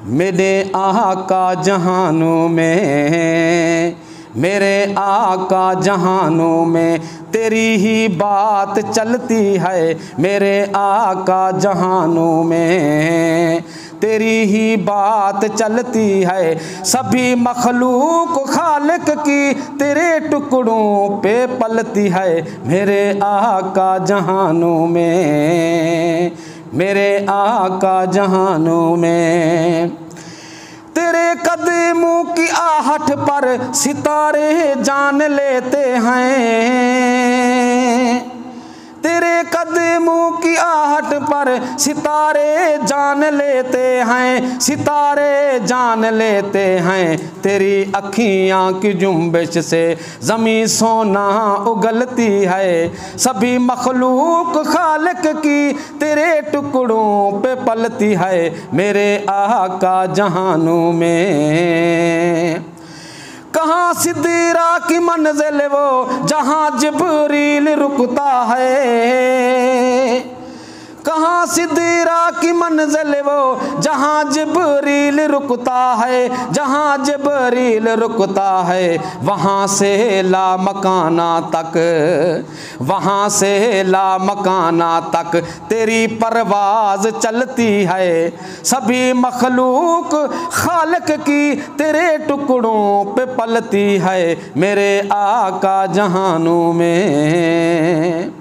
मेरे आका जहानों में, मेरे आका जहानों में तेरी ही बात चलती है। मेरे आका जहानों में तेरी ही बात चलती है। सभी मखलूक खालिक की तेरे टुकड़ों पे पलती है। मेरे आका जहानों में, मेरे आका जहानों में तेरे कदमों की आहट पर सितारे जान लेते हैं। तेरे कदमों की आहट पर सितारे जान लेते हैं, सितारे जान लेते हैं। तेरी अखियाँ की जुम्बिश से ज़मीं सोना उगलती है। सभी मखलूक खालिक की तेरे टुकड़ों पे पलती है। मेरे आका जहानों में कहाँ सिद्दीरा की मंजिल वो जहाँ जिब्रील रुकता है। कहाँ सिद्दीरा की मंजिल वो जहाँ जिब्रील रुकता है, जहाँ जिब्रील रुकता है। वहाँ से ला मकाना तक, वहाँ से ला मकाना तक तेरी परवाज़ चलती है। सभी मखलूक खालिक की तेरे टुकड़ों पे पलती है। मेरे आका जहानों में,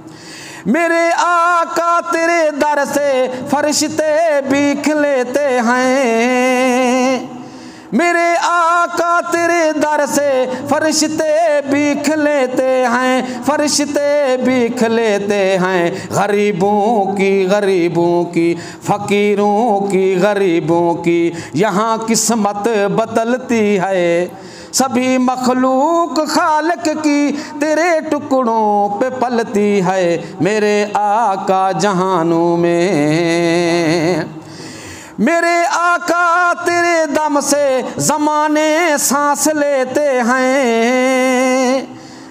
मेरे आका तेरे दर से फरिश्ते भीख लेते हैं। मेरे आका तेरे दर से फरिश्ते भीख लेते हैं, फरिश्ते भीख लेते हैं। गरीबों की, फ़कीरों की, गरीबों की यहाँ किस्मत बदलती है। सभी मखलूक खालिक की तेरे टुकड़ों पे पलती है। मेरे आका जहानों में, मेरे आका तेरे दम से ज़माने सांस लेते हैं,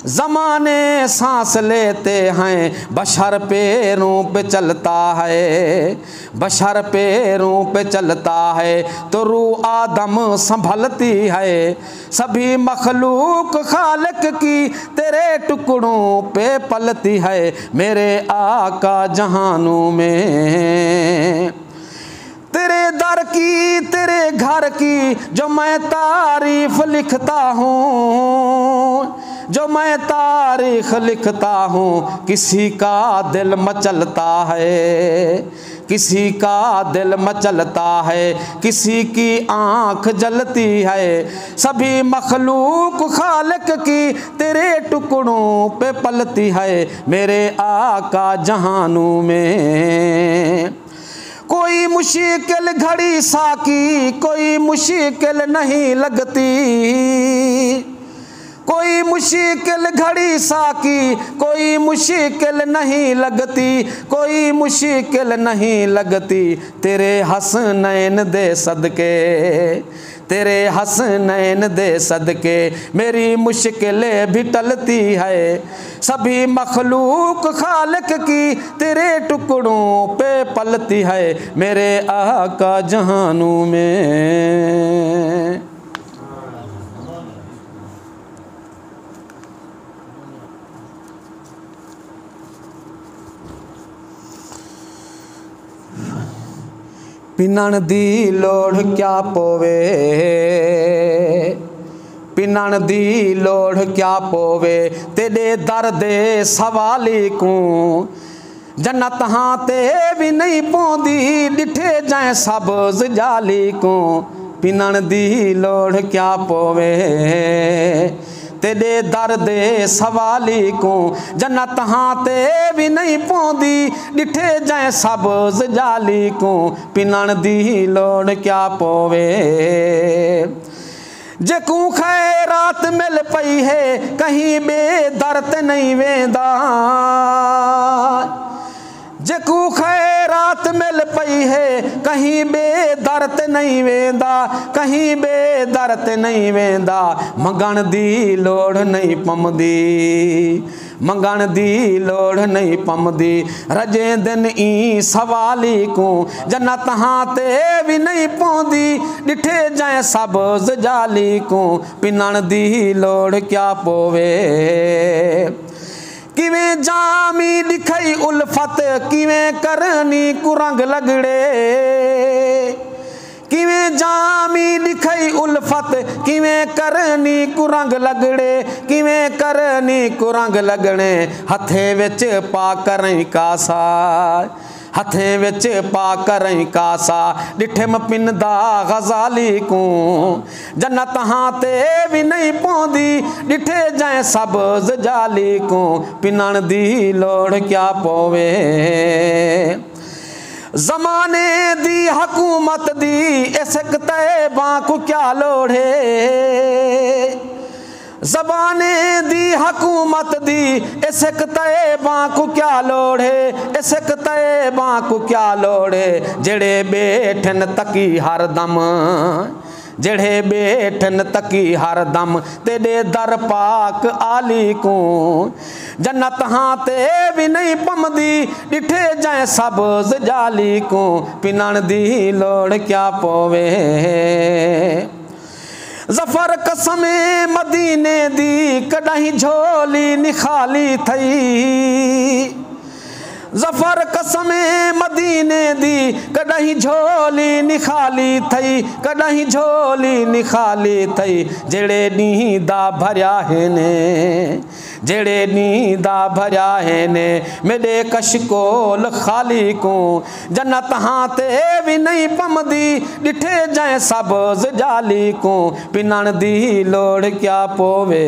ज़माने सांस लेते हैं। बशर पैरों पे चलता है, बशर पैरों पे चलता है तो रूह आदम संभलती है। सभी मखलूक खालिक की तेरे टुकड़ों पे पलती है। मेरे आका जहानों में तेरे दर की, तेरे घर की जो मैं तारीफ लिखता हूँ, जो मैं तारीख लिखता हूँ। किसी का दिल मचलता है, किसी का दिल मचलता है, किसी की आँख जलती है। सभी मखलूक खालिक की तेरे टुकड़ों पे पलती है। मेरे आका जहानों में कोई मुश्किल घड़ी साकी, कोई मुश्किल नहीं लगती। कोई मुश्किल घड़ी साकी, कोई मुश्किल नहीं लगती, कोई मुश्किल नहीं लगती। तेरे हसनैन दे सदके, तेरे हसनैन दे सदके मेरी मुश्किलें भी टलती है। सभी मखलूक खालिक की तेरे टुकड़ों पे पलती है। मेरे आका जहानों में, पिनण दी लोड़ क्या पोवे, पिनण दी लोड़ क्या पोवे तेरे दर दे सवाली को। जन्नत हाँ ते भी नहीं पौंदी डिठे जाए सब्ज़ जाली को। पिनण दी लोड़ क्या पोवे तेरे दर दे सवाली को। जन्नत हाँ ते भी नहीं पौंदी डिठे जाए सब्ज़ जाली को। पिनण दी लोड़ क्या पोवे जेकू खैरात मिल पई है कहीं बेदर्द नहीं वेंदा। जेकू खैर खैरात मिल पई है कहीं बेदर ते नहीं वेंदा, कहीं बेदर ते नहीं वेंदा। मंगण दी लोड़ नहीं पमदी, मंगण दी लोड़ नहीं पमदी। रजे दिन ई सवाली को जन्नत हां ते भी नहीं पौंदी। डिठे जाए सब्ज़ जाली को पिनण दी लोड़ क्या पोवे। किवें जामी दिखई उल्फत किवें करनी कुरंग लगड़े, किवें जामी दिखई उल्फत किवें करनी कुरंग लगड़े, किवें करनी कुरंग लगने। हथे विच पा करई कासा, हथे विच पा करई कासा। डिठम पिनदा गजाली को जन्नत हां ते भी नहीं पौंदी। डिठे जाए सब्ज़ जाली को पिनण दी लोड़ क्या पोवे। ज़माने दी हकूमत दी इसिक तैबा को क्या लोड़े। ज़बाने दी हकूमत दी इसिक तैबा को क्या लोड़े, इसिक तैबा को क्या लोड़े। जेड़े बैठन तकी हर दम, जेड़े बैठन तकी हर दम। तेरे दर पाक आली को जन्नत हां ते भी नहीं पमदी। डिठे जाए सब्ज़ जाली को पिनण दी लोड़ क्या पोवे। ज़फ़र कसमे मदीने दी कॾहिं झोली निखाली थई। ज़फ़र कसमे मदीने दी कॾहिं झोली निखाली थई, कॾहिं झोली निखाली थई। जेड़े ॾींहं दा भरिया आहिनि, जेड़े ॾींहं दा भरिया आहिनि। मेरे कशकोल खाली को जन्नत हां ते भी नहीं पमदी। डिठे जाए सब्ज़ जाली को पिनण दी लोड़ क्या पोवे।